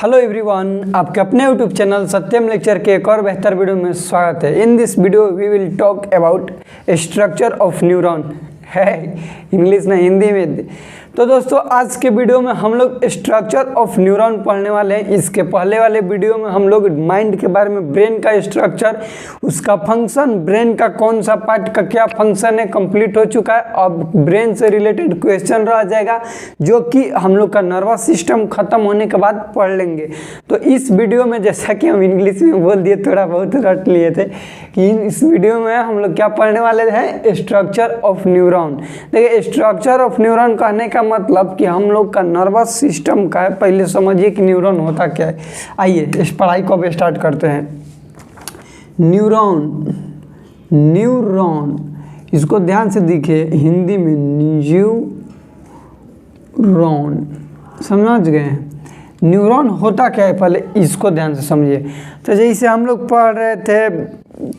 Hello everyone, आपके अपने YouTube channel सत्यम lecture के एक और बेहतर वीडियो में स्वागत है। In this video we will talk about structure of neuron. है इंग्लिश ना हिंदी में। तो दोस्तों आज के वीडियो में हम लोग स्ट्रक्चर ऑफ न्यूरॉन पढ़ने वाले हैं। इसके पहले वाले वीडियो में हम लोग माइंड के बारे में, ब्रेन का स्ट्रक्चर, उसका फंक्शन, ब्रेन का कौन सा पार्ट का क्या फंक्शन है, कंप्लीट हो चुका है। अब ब्रेन से रिलेटेड क्वेश्चन रह जाएगा जो कि हम लोग का नर्वस सिस्टम खत्म होने के बाद पढ़ लेंगे। तो इस वीडियो में, जैसा कि हम इंग्लिश में बोल दिए, थोड़ा बहुत रट लिए थे कि इस वीडियो में हम लोग क्या पढ़ने वाले हैं, स्ट्रक्चर ऑफ न्यूरॉन। देखिए स्ट्रक्चर ऑफ न्यूरॉन कहने का मतलब कि हम लोग का नर्वस सिस्टम का है। पहले समझिए कि न्यूरॉन होता क्या है। आइए इस पढ़ाई को अब स्टार्ट करते हैं। न्यूरॉन, न्यूरॉन, इसको ध्यान से देखिए, हिंदी में न्यूरॉन, समझ गए। न्यूरॉन होता क्या है, पहले इसको ध्यान से समझिए। तो जैसे हम लोग पढ़ रहे थे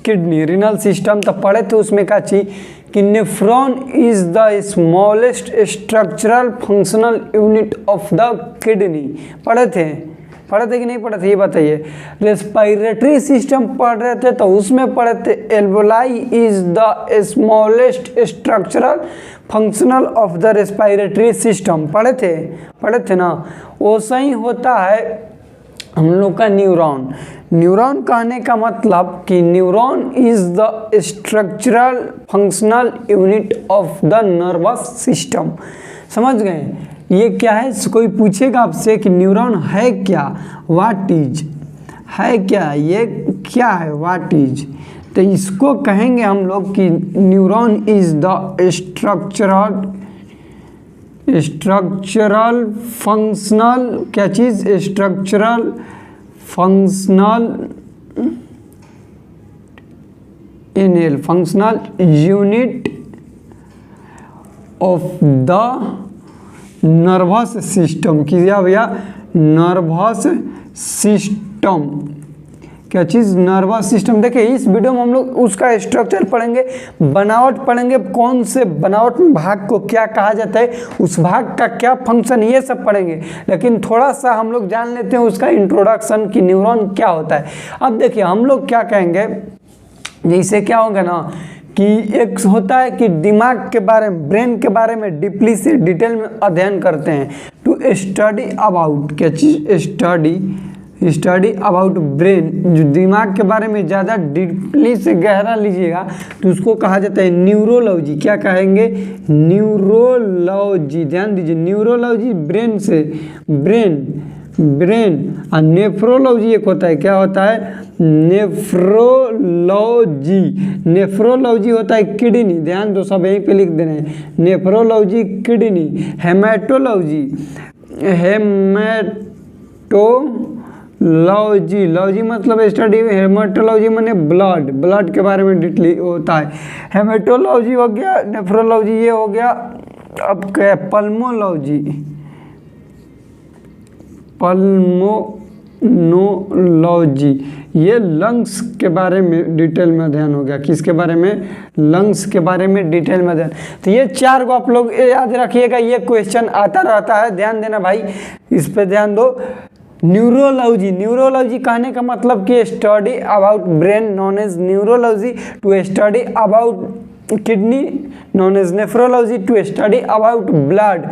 किडनी, रीनल सिस्टम, तो पढ़े थे उसमें क्या चीज कि nephron is the smallest structural functional unit of the kidney. पढ़े थे कि नहीं पढ़े थे, ये बताइए। रेस्पिरेटरी सिस्टम पढ़ रहे थे तो उसमें पढ़े थे alveoli is the smallest structural functional of the respiratory system. पढ़े थे ना। वैसा ही होता है हम लोग का न्यूरॉन। न्यूरॉन कहने का मतलब कि neuron is the structural functional unit of the nervous system. समझ गए। ये क्या है, कोई पूछेगा आपसे कि न्यूरॉन है क्या, व्हाट इज, है क्या, ये क्या है, व्हाट इज, तो इसको कहेंगे हम लोग कि neuron is the structural functional, क्या चीज, structural functional inhale functional unit of the nervous system. किया भैया, नर्वस सिस्टम, क्या चीज़, नर्वस सिस्टम। देखिए इस वीडियो में हम लोग उसका स्ट्रक्चर पढ़ेंगे, बनावट पढ़ेंगे, कौन से बनावट में भाग को क्या कहा जाता है, उस भाग का क्या फंक्शन, ये सब पढ़ेंगे। लेकिन थोड़ा सा हम लोग जान लेते हैं उसका इंट्रोडक्शन कि न्यूरॉन क्या होता है। अब देखिए हम लोग क्या कहेंगे, जैसे क्या होगा ना कि एक होता है कि दिमाग के बारे में, ब्रेन के बारे में डीपली से डिटेल में अध्ययन करते हैं। टू स्टडी अबाउट, क्या चीज़, स्टडी अबाउट ब्रेन, जो दिमाग के बारे में ज़्यादा डीपली से गहरा लीजिएगा तो उसको कहा जाता है न्यूरोलॉजी। क्या कहेंगे, न्यूरोलॉजी। ध्यान दीजिए, न्यूरोलॉजी ब्रेन से, ब्रेन और नेफ्रोलॉजी एक होता है। क्या होता है, नेफ्रोलॉजी। नेफ्रोलॉजी होता है किडनी, ध्यान दो, सब यहीं पे लिख देना है। Nephrology kidney. हेमेटोलॉजी, लॉजी मतलब स्टडी, हेमेटोलॉजी माने ब्लड के बारे में डिटेल होता है। हेमेटोलॉजी हो गया, नेफ्रोलॉजी ये हो गया। अब क्या है, पल्मोनोलॉजी, ये लंग्स के बारे में डिटेल में अध्ययन हो गया। किसके बारे में, लंग्स के बारे में डिटेल में अध्ययन। तो ये चार को आप लोग याद रखिएगा, ये क्वेश्चन आता रहता है, ध्यान देना भाई, इस पे ध्यान दो। न्यूरोलॉजी, न्यूरोलॉजी कहने का मतलब कि study about brain known as neurology, to study about kidney known as nephrology, to study about blood.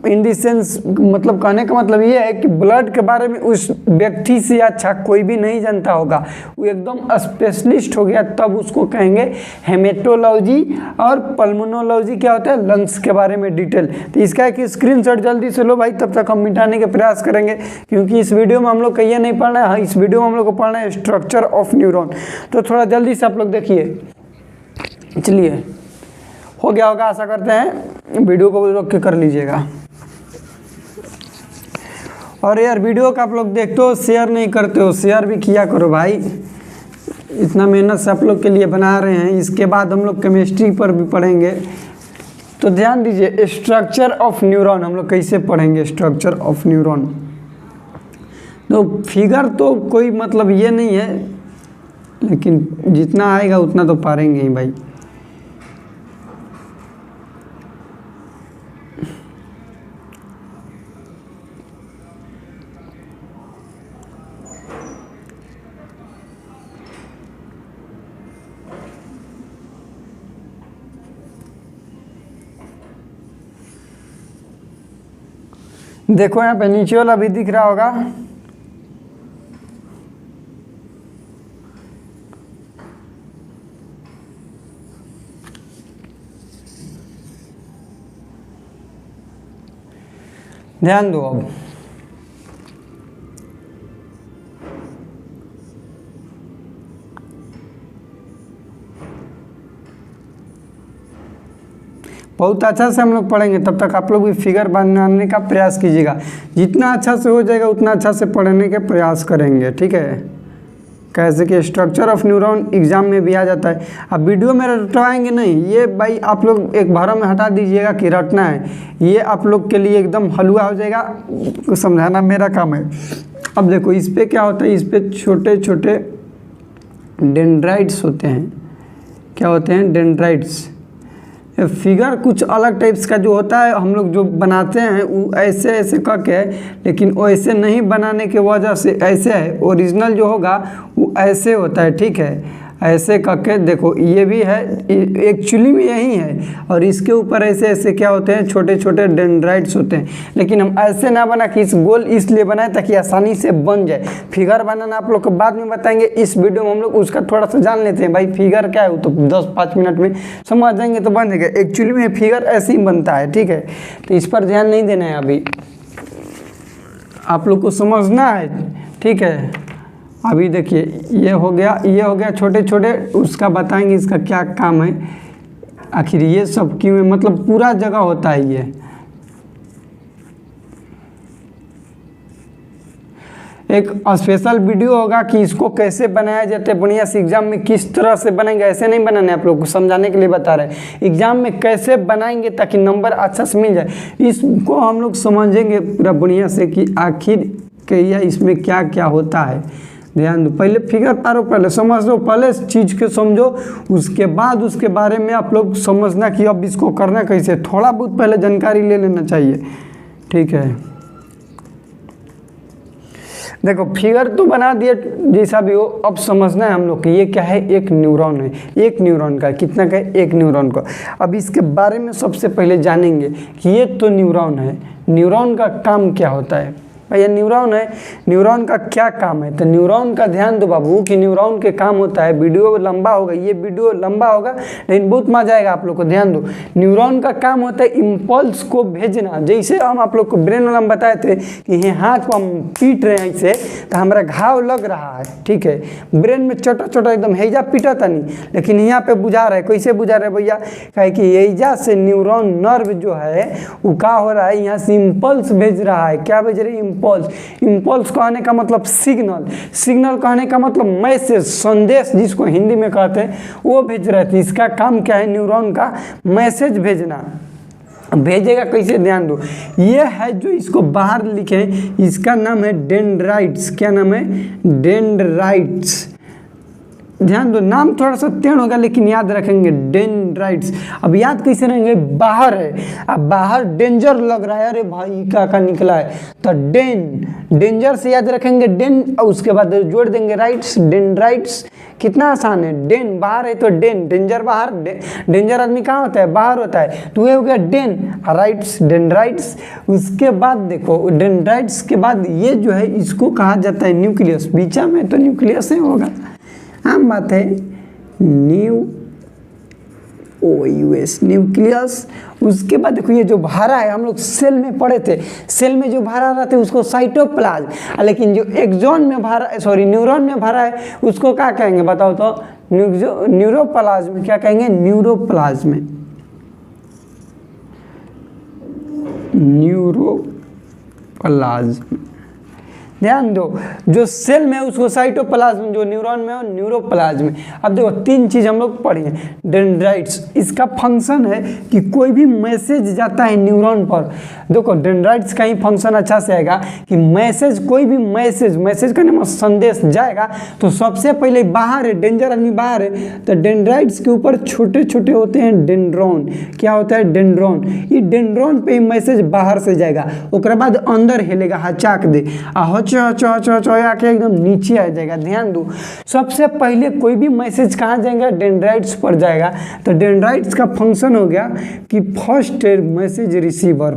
In the sense, मतलब कहने का मतलब ये है कि ब्लड के बारे में उस व्यक्ति से अच्छा कोई भी नहीं जानता होगा, वो एकदम स्पेशलिस्ट हो गया, तब उसको कहेंगे हेमेटोलॉजी। और पल्मोनोलॉजी क्या होता है, लंग्स के बारे में डिटेल। तो इसका एक स्क्रीनशॉट जल्दी से लो भाई, तब तक हम मिटाने के प्रयास करेंगे, क्योंकि इस वीडियो में हम लोग का ये नहीं पढ़ना है। इस वीडियो में हम लोग को पढ़ना है स्ट्रक्चर ऑफ न्यूरॉन। तो थोड़ा जल्दी से आप लोग देखिए। चलिए, हो गया होगा, आशा करते हैं। वीडियो को रोक के कर लीजिएगा। और यार वीडियो का आप लोग देखते हो, शेयर नहीं करते हो, शेयर भी किया करो भाई। इतना मेहनत से आप लोग के लिए बना रहे हैं। इसके बाद हम लोग केमिस्ट्री पर भी पढ़ेंगे। तो ध्यान दीजिए, स्ट्रक्चर ऑफ न्यूरॉन हम लोग कैसे पढ़ेंगे, स्ट्रक्चर ऑफ न्यूरॉन। तो फिगर तो कोई मतलब ये नहीं है, लेकिन जितना आएगा उतना तो पारेंगे ही भाई। देखो यहाँ पे नीचे वाला भी दिख रहा होगा, ध्यान दो। अब बहुत अच्छा से हम लोग पढ़ेंगे, तब तक आप लोग भी फिगर बनाने का प्रयास कीजिएगा। जितना अच्छा से हो जाएगा उतना अच्छा से पढ़ने के प्रयास करेंगे, ठीक है। कैसे कि स्ट्रक्चर ऑफ न्यूरॉन एग्जाम में भी आ जाता है। अब वीडियो में रटवाएंगे नहीं, ये भाई आप लोग एक भरम में हटा दीजिएगा कि रटना है, ये आप लोग के लिए एकदम हलवा हो जाएगा, समझाना मेरा काम है। अब देखो इस पे क्या होता है, इस पे छोटे छोटे डेंड्राइट्स होते हैं। क्या होते हैं? डेंड्राइट्स। फिगर कुछ अलग टाइप्स का जो होता है, हम लोग जो बनाते हैं वो ऐसे ऐसे करके है, लेकिन वो ऐसे नहीं बनाने के वजह से ऐसे है। ओरिजिनल जो होगा वो ऐसे होता है, ठीक है। ऐसे करके देखो ये भी है, एक्चुअली में यही है। और इसके ऊपर ऐसे ऐसे क्या होते हैं, छोटे छोटे डेंड्राइट्स होते हैं। लेकिन हम ऐसे ना बना कि इस गोल इसलिए बनाए ताकि आसानी से बन जाए। फिगर बनाना आप लोग को बाद में बताएंगे, इस वीडियो में हम लोग उसका थोड़ा सा जान लेते हैं। भाई फिगर क्या है वो तो 10-5 मिनट में समझ जाएंगे तो बन जाएगा। एक्चुअली में फिगर ऐसे ही बनता है, ठीक है। तो इस पर ध्यान नहीं देना है, अभी आप लोग को समझना है, ठीक है। अभी देखिए ये हो गया छोटे छोटे, उसका बताएंगे इसका क्या काम है, आखिर ये सब क्यों है, मतलब पूरा जगह होता है ये। एक स्पेशल वीडियो होगा कि इसको कैसे बनाया जाता है बढ़िया से, एग्जाम में किस तरह से बनाएंगे। ऐसे नहीं बनाने, आप लोग को समझाने के लिए बता रहे हैं एग्जाम में कैसे बनाएंगे ताकि नंबर अच्छा से मिल जाए। इसको हम लोग समझेंगे पूरा बढ़िया से कि आखिर क्या इसमें क्या क्या होता है। ध्यान दो, पहले फिगर पारो, पहले समझ लो, पहले चीज़ को समझो, उसके बाद उसके बारे में आप लोग समझना कि अब इसको करना कैसे। थोड़ा बहुत पहले जानकारी ले लेना चाहिए, ठीक है। देखो फिगर तो बना दिए जैसा भी हो, अब समझना है हम लोग कि ये क्या है। एक न्यूरॉन है, एक न्यूरॉन का कितना का है, एक न्यूरॉन का। अब इसके बारे में सबसे पहले जानेंगे कि ये तो न्यूरॉन है, न्यूरॉन का काम क्या होता है। भैया न्यूरॉन है, न्यूरॉन का क्या काम है। तो न्यूरॉन का ध्यान दो बाबू कि न्यूरॉन के काम होता है। वीडियो लंबा होगा, ये वीडियो लंबा होगा लेकिन बहुत मजा आएगा आप लोग को। ध्यान दो, न्यूरॉन का काम होता है इम्पल्स को भेजना। जैसे हम आप लोग को ब्रेन वाला में बताए थे कि ये हाथ को हम पीट रहे हैं ऐसे तो हमारा घाव लग रहा है, ठीक है। ब्रेन में छोटा छोटा एकदम हैजा पीटा था नहीं, लेकिन यहाँ पे बुझा रहा है। कैसे बुझा रहा है भैया, कहे कि हैजा से न्यूरॉन नर्व जो है वो क्या हो रहा है, यहाँ से इम्पल्स भेज रहा है। क्या भेज रहे हैं? इम्पल्स कहने का मतलब सिग्नल, सिग्नल कहने का मतलब मैसेज, संदेश जिसको हिंदी में कहते हैं, वो भेज रहे थे। इसका काम क्या है? न्यूरॉन का मैसेज भेजना। भेजेगा कैसे? ध्यान दो, ये है जो इसको बाहर लिखे, इसका नाम है डेंड्राइट्स। क्या नाम है? डेंड्राइट्स। ध्यान दो, नाम थोड़ा सा टेढ़ होगा लेकिन याद रखेंगे डेंड्राइट्स। अब याद कैसे रहेंगे? बाहर है, अब बाहर डेंजर लग रहा है, अरे भाई का निकला है तो डेंजर से याद रखेंगे डेन, और उसके बाद जोड़ देंगे राइट्स, डेंड्राइट्स। कितना आसान है, डेन बाहर है तो डेन, डेंजर बाहर, डेंजर आदमी कहाँ होता है? बाहर होता है, तो ये हो गया डेन, राइट्स, डेंड्राइट्स। उसके बाद देखो डेंड्राइट्स के बाद ये जो है इसको कहा जाता है न्यूक्लियस। बीचा में तो न्यूक्लियस ही होगा, आम बात है। न्यूक्लियस। उसके बाद देखो ये जो भारा है, हम लोग सेल में पढ़े थे, सेल में जो भारा रहता है उसको साइटोप्लाज्म, लेकिन जो एक्सॉन में भारा, सॉरी न्यूरॉन में भारा है उसको क्या कहेंगे बताओ तो? न्यूरोप्लाज्म। क्या कहेंगे? न्यूरोप्लाज्म। न्यूरोप्लाज्म। ध्यान दो, जो सेल में है उसको साइटोप्लाज्म, जो न्यूरॉन में हो न्यूरोप्लाज्म। अब देखो तीन चीज हम लोग पढ़े। डेंड्राइट्स, इसका फंक्शन है कि कोई भी मैसेज जाता है न्यूरॉन पर। देखो डेंड्राइट्स का ही फंक्शन अच्छा से आएगा कि मैसेज, कोई भी मैसेज करने में संदेश जाएगा तो सबसे पहले बाहर है, डेंजर आदमी बाहर है तो डेंड्राइट्स के ऊपर छोटे छोटे होते हैं डेंड्रॉन। क्या होता है? डेंड्रॉन। ये डेंड्रॉन पे ही मैसेज बाहर से जाएगा, उसके बाद अंदर हिलेगा, हचाक दे आके एकदम नीचे आ जाएगा। ध्यान दो, सबसे पहले कोई भी मैसेज कहाँ जाएगा? डेंड्राइट्स पर जाएगा। तो डेंड्राइट्स का फंक्शन हो गया कि first message receiver,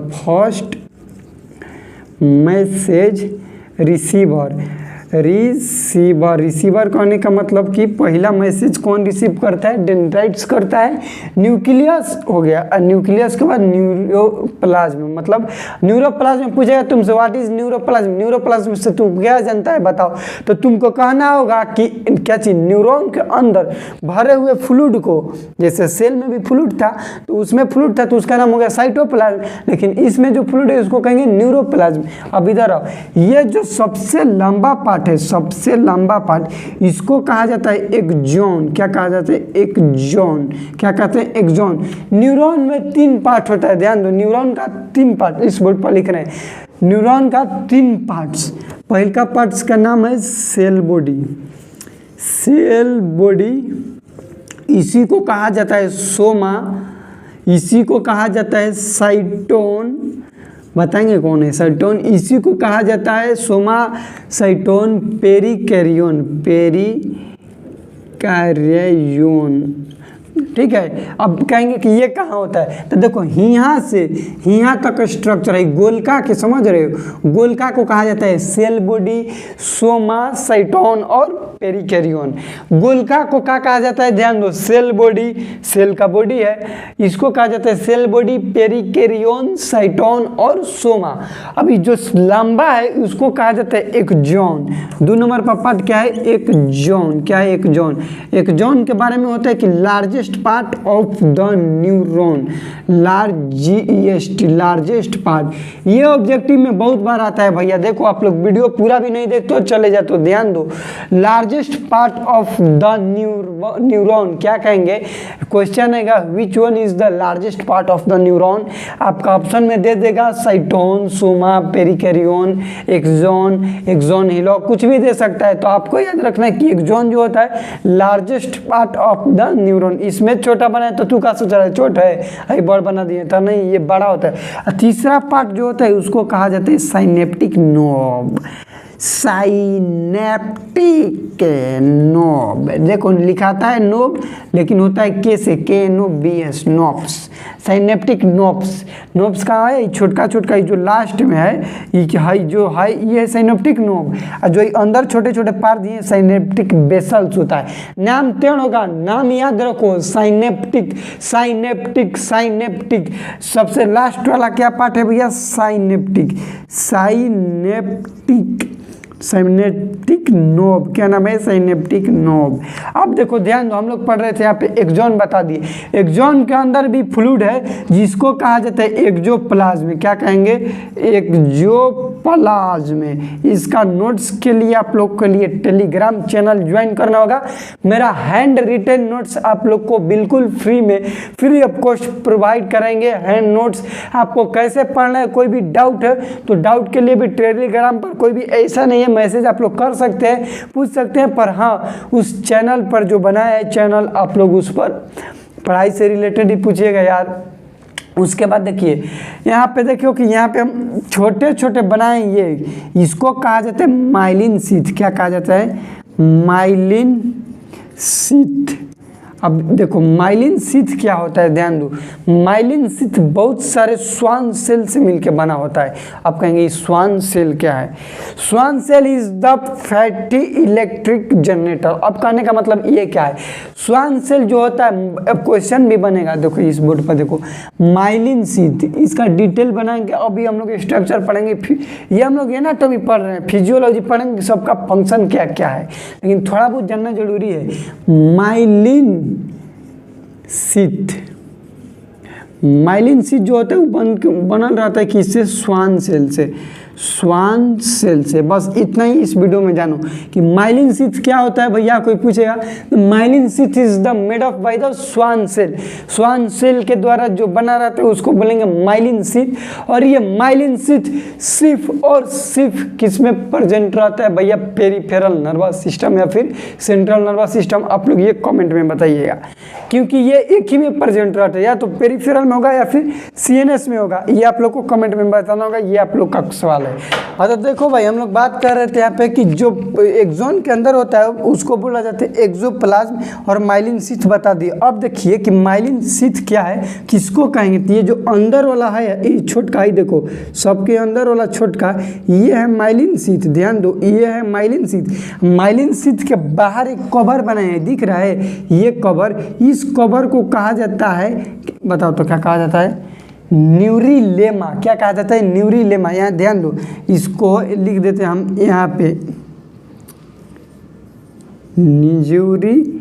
message receiver. Receiver कहने का मतलब कि पहला मैसेज कौन रिसीव करता है, डेंड्राइट्स करता है, न्यूक्लियस हो गया, और न्यूक्लियस के बाद न्यूरोप्लाज्म, मतलब न्यूरोप्लाज्म पूछेगा तुमसे व्हाट इज न्यूरोप्लाज्म, न्यूरोप्लाज्म से तुम क्या जानता है बताओ, तो तुमको कहना होगा कि क्या चीज, न्यूरॉन के अंदर भरे हुए फ्लूइड को, जैसे सेल में भी फ्लूइड था तो उसमें फ्लूइड था तो उसका नाम हो गया साइटोप्लाज्म, लेकिन इसमें जो फ्लूइड है उसको कहेंगे न्यूरोप्लाज्म। अब इधर आओ, ये जो सबसे लंबा पार्ट है, सबसे लंबा पार्ट, इसको कहा जाता है एक्सॉन। क्या कहा जाता है, एक्सॉन। क्या कहते हैं, एक्सॉन। न्यूरॉन में 3 पार्ट होता है, ध्यान दो, न्यूरॉन का 3 पार्ट इस बोर्ड पर लिख रहे हैं, न्यूरॉन का 3 पार्ट्स। पहला पार्ट्स का नाम है सेल बॉडी, सेल बॉडी, इसी को कहा जाता है सोमा, इसी को कहा जाता है साइटोन, बताएंगे कौन है साइटोन, इसी को कहा जाता है सोमा साइटोन, पेरिकैरियोन, पेरिकैरियोन, ठीक है। अब कहेंगे कि ये कहाँ होता है, तो देखो यहाँ से यहाँ तक स्ट्रक्चर है गोलका के, समझ रहे हो, गोलका को कहा जाता है सेल बॉडी, सोमा साइटोन और पेरिकैरियोन। गोलका को क्या कहा जाता है, ध्यान दो, सेल बॉडी, सेल का बॉडी है, इसको कहा जाता है सेल बॉडी, पेरिकैरियोन, साइटोन और सोमा। अभी जो लंबा है उसको कहा जाता है एक्सॉन। 2 नंबर पर पार्ट क्या है, एक्सॉन। क्या है एक्सॉन, एक्सॉन के बारे में होता है कि largest part of the neuron, largest part. ये ऑब्जेक्टिव में बहुत बार आता है भैया, देखो आप लोग वीडियो पूरा भी नहीं देखते हो, चले जाते हो, ध्यान दो, largest part of the neuron, क्या कहेंगे, क्वेश्चन है which one is the largest part of the neuron, आपका ऑप्शन में दे देगा साइटोन, सोमा, पेरिकैरियोन, एक्सॉन, एक्सॉन हिलो, कुछ भी दे सकता है। तो आपको याद रखना है कि एक्सॉन जो होता है largest part of the neuron. इसमें छोटा बनाए तो तू क्या सोच रहा है, छोटा है, अभी बड़ा बना दिए तो नहीं, ये बड़ा होता है। तीसरा पार्ट जो होता है उसको कहा जाता है साइनेप्टिक नोब, साइनेप्टिक नोब, देखो लिखाता है नोब लेकिन होता है के से, के नो B S, knobs, synaptic knobs. Knobs कहाँ है, छोटका छोटका जो लास्ट में है, ये जो है ये है साइनेप्टिक नोब, और जो अंदर छोटे छोटे पार्ट दिए साइनेप्टिक बेसल्स होता है। नाम तेण होगा, नाम याद रखो, साइनेप्टिक, साइनेप्टिक, साइनेप्टिक। सबसे लास्ट वाला क्या पार्ट है भैया, साइनेप्टिक, साइनेप्टिक, साइनेप्टिक नोब, क्या नाम है, साइनेप्टिक नोब। अब देखो ध्यान दो, हम लोग पढ़ रहे थे यहाँ पे एक्सॉन बता दिए, एक्सॉन के अंदर भी फ्लूइड है जिसको कहा जाता है एक्सोप्लाज्म। क्या कहेंगे, एक्सोप्लाज्म। इसका नोट्स के लिए आप लोग के लिए टेलीग्राम चैनल ज्वाइन करना होगा। मेरा हैंड रिटन नोट्स आप लोग को बिल्कुल फ्री में, फ्री ऑफ कॉस्ट प्रोवाइड करेंगे। हैंड नोट्स आपको कैसे पढ़ना है, कोई भी डाउट है तो डाउट के लिए भी टेलीग्राम पर कोई भी ऐसा नहीं है, मैसेज आप लोग कर सकते हैं, पूछ सकते हैं, पर हाँ उस चैनल पर जो बनाया है चैनल, आप लोग उस पर पढ़ाई से रिलेटेड ही पूछिएगा यार। उसके बाद देखिए यहाँ पे, देखियो कि यहाँ पे हम छोटे छोटे बनाए, ये इसको कहा जाता है माइलिन शीथ। क्या कहा जाता है, माइलिन शीथ। अब देखो माइलिन शीथ क्या होता है, ध्यान दो, माइलिन शीथ बहुत सारे स्वान सेल से मिलकर बना होता है। आप कहेंगे स्वान सेल क्या है, Schwann cell is the fatty electric generator. अब कहने का मतलब ये क्या है, स्वान सेल जो होता है, अब क्वेश्चन भी बनेगा, देखो इस बोर्ड पर देखो, माइलिन शीथ, इसका डिटेल बनाएंगे। अभी हम लोग स्ट्रक्चर पढ़ेंगे, ये हम लोग एनाटॉमी पढ़ रहे हैं, फिजियोलॉजी पढ़ेंगे, सबका फंक्शन क्या क्या है, लेकिन थोड़ा बहुत जानना जरूरी है। माइलिन शीथ, माइलिन शीथ जो होता है वो बनल रहता है किससे, स्वान सेल से, स्वान सेल से। बस इतना ही इस वीडियो में जानो कि माइलिन शीथ क्या होता है। भैया कोई पूछेगा, myelin sheath is the made of by the Schwann cell, Schwann cell के द्वारा जो बना रहता है उसको बोलेंगे माइलिन शीथ। और ये माइलिन शीथ सिर्फ और सिर्फ किस में प्रेजेंट रहता है भैया, पेरिफेरल नर्वस सिस्टम या फिर सेंट्रल नर्वस सिस्टम। आप लोग ये कमेंट में बताइएगा, क्योंकि ये एक ही में प्रेजेंट रहता है, या तो पेरिफेरल में होगा या फिर सीएनएस में होगा। ये आप लोग को कमेंट में बताना होगा, ये आप लोग का सवाल है। है। तो देखो भाई, हम लोग बात कर रहे थे यहाँ पे कि जो एक्सोन के अंदर होता है उसको बोला जाता है एक्सोप्लाज्म, और माइलिन शीथ बता दिए। अब देखिए कि माइलिन शीथ क्या है, किसको कहेंगे। तो ये जो अंदर वाला है, ये छोटका ही देखो, सबके अंदर वाला छोटका, ये है माइलिन शीथ। ध्यान दो, ये है माइलिन शीथ। माइलिन शीथ के बाहर एक कवर बना है, दिख रहा है ये कवर। इस कवर को कहा जाता है, बताओ तो क्या कहा जाता है, न्यूरिलेमा। क्या कहा जाता है, न्यूरिलेमा। यहाँ ध्यान दो, इसको लिख देते हैं हम यहाँ पे, न्यूरिलेमा।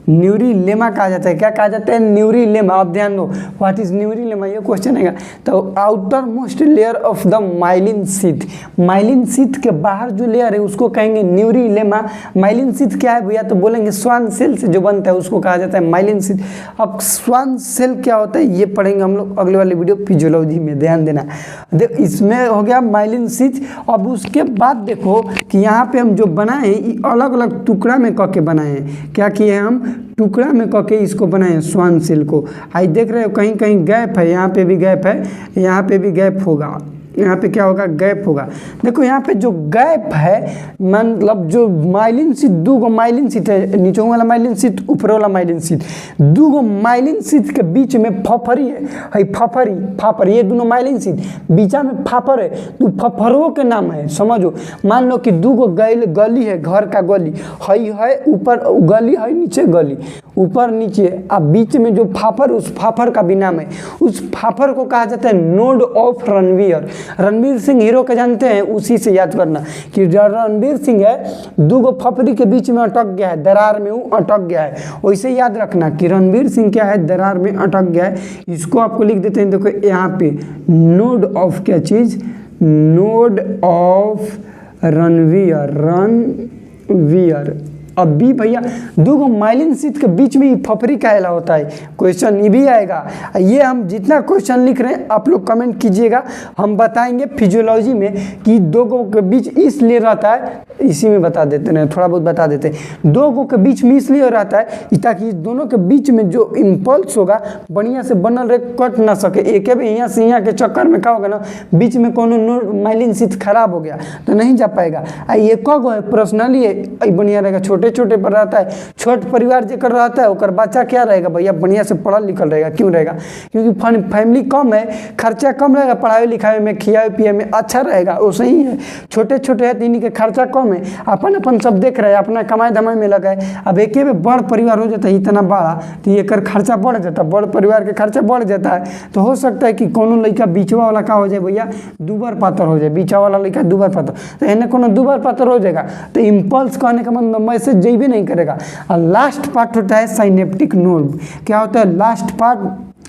न्यूरिलेमा कहा जाता है। क्या कहा जाता है, न्यूरिलेमा। अब ध्यान दो, व्हाट इज न्यूरिलेमा, ये क्वेश्चन है। तो outer most layer of the myelin sheath, myelin sheath के बाहर जो लेयर है उसको कहेंगे न्यूरिलेमा। माइलिन शीथ क्या है भैया, तो बोलेंगे स्वान सेल से जो बनता है उसको कहा जाता है माइलिन शीथ। अब स्वान सेल क्या होता है ये पढ़ेंगे हम लोग अगले वाले वीडियो फिजियोलॉजी में, ध्यान देना। देखो इसमें हो गया माइलिन शीथ। अब उसके बाद देखो कि यहाँ पे हम जो बनाए हैं अलग अलग टुकड़ा में करके बनाए हैं। क्या किए हैं हम, टुकड़ा में करके इसको बनाए हैं स्वान सेल को। आई देख रहे हो कहीं कहीं गैप है, यहाँ पे भी गैप है, यहाँ पे भी गैप होगा, यहाँ पे क्या होगा, गैप होगा। देखो यहाँ पे जो गैप है, मतलब जो माइलिन शीथ, दो गो माइलिन शीथ है, नीचे वाला माइलिन शीथ, ऊपर वाला माइलिन शीथ, दो गो माइलिन शीथ के बीच में फफरी है, फफरी फाफर, ये दोनों माइलिन शीथ, बीचा में फाफर है, तो फफरों के नाम है, समझो। मान लो कि दो गो गली है, घर का गली है, ऊपर गली है, नीचे गली, ऊपर नीचे, अब बीच में जो फाफर, उस फाफर का भी नाम है। उस फाफर को कहा जाता है node of Ranveer. Ranveer Singh hero के जानते हैं, उसी से याद करना कि रणवीर सिंह है, दो गो फफरी के बीच में अटक गया है, दरार में वो अटक गया है। वैसे याद रखना कि रणवीर सिंह क्या है, दरार में अटक गया है। इसको आपको लिख देते हैं, देखो यहाँ पे नोड ऑफ क्या चीज, नोड ऑफ रणवीर, रणवीर। अब भी भैया दो गो माइलिन शीथ के बीच में ही फफरी कायला होता है, क्वेश्चन ये भी आएगा। ये हम जितना क्वेश्चन लिख रहे हैं आप लोग कमेंट कीजिएगा, हम बताएंगे फिजियोलॉजी में कि दो गो के बीच इसलिए रहता है, इसी में बता देते हैं, थोड़ा बहुत बता देते हैं। दो गो के बीच में इसलिए रहता है ताकि दोनों के बीच में जो इम्पल्स होगा बढ़िया से बनल रहे, कट ना सके। एक भी यहाँ से यहाँ के चक्कर में क्या होगा ना, बीच में कोनो माइलिन शीथ खराब हो गया तो नहीं जा पाएगा। ये कगो है, पर्सनली बढ़िया रहेगा, छोटे छोटे पर रहता है, छोट परिवार जेकर रहता है ओकर बच्चा क्या रहेगा भैया, बढ़िया से पढ़ल लिखल रहेगा। क्यों रहेगा, क्योंकि फैमिली कम है, खर्चा कम रहेगा, पढ़ाई लिखाई में, खियाए पिए में अच्छा रहेगा। वो सही है, छोटे छोटे है तो इन्हीं के खर्चा कम है, अपन अपन सब देख रहे हैं, अपना कमाई धमाई में लगा है। अब एक में बड़ परिवार हो जाता है इतना बड़ा तो ये कर खर्चा बढ़ जाता है, बड़ परिवार के खर्चा बढ़ जाता है। तो हो सकता है कि कोनो लड़का बीचवा वाला का हो जाए भैया, दुबर पातर हो जाए, बीचा वाला लड़का दुबर पातर, तो इन्हें कोनो दुबर पातर हो जाएगा तो इम्पल्स कहने का मतलब मैसेज भी नहीं करेगा। और लास्ट पार्ट होता है साइनेप्टिक नोड। क्या होता है लास्ट पार्ट,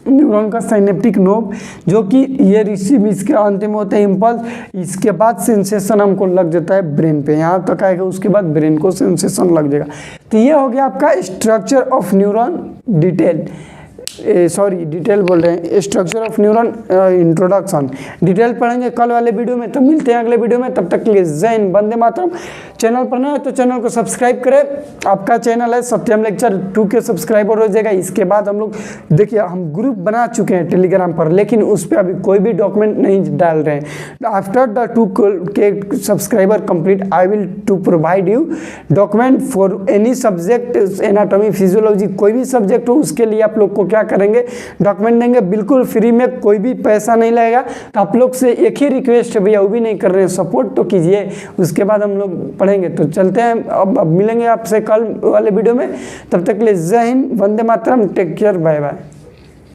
न्यूरॉन का साइनेप्टिक नोड, जो कि ये रिसीव, इसके अंत में होता है इम्पल्स, इसके बाद सेंसेशन हमको लग जाता है ब्रेन पे, यहाँ तक आएगा, उसके बाद ब्रेन को सेंसेशन लग जाएगा। तो ये हो गया आपका structure of neuron detail, sorry detail बोल रहे हैं, structure of neuron introduction. Detail पढ़ेंगे कल वाले वीडियो में, तो मिलते हैं अगले वीडियो में, तब तक के लिए जय हिंद, वंदे मातरम। चैनल पर नया है तो चैनल को सब्सक्राइब करें, आपका चैनल है सत्यम लेक्चर 2 के सब्सक्राइबर हो जाएगा। इसके बाद हम लोग देखिए हम ग्रुप बना चुके हैं टेलीग्राम पर, लेकिन उस पर अभी कोई भी डॉक्यूमेंट नहीं डाल रहे हैं। After the 2 K subscriber complete I will to provide you document for any subject, anatomy, physiology, कोई भी सब्जेक्ट हो उसके लिए आप लोग को क्या करेंगे, डॉक्यूमेंट देंगे बिल्कुल फ्री में, कोई भी पैसा नहीं लगेगा। तो आप लोग से एक ही रिक्वेस्ट है भैया, वो भी नहीं कर रहे हैं, सपोर्ट तो कीजिए, उसके बाद हम लोग पढ़ेंगे। तो चलते हैं, अब मिलेंगे आपसे कल वाले वीडियो में, तब तक के लिए जय Hind, Vande Mataram, take care, bye bye.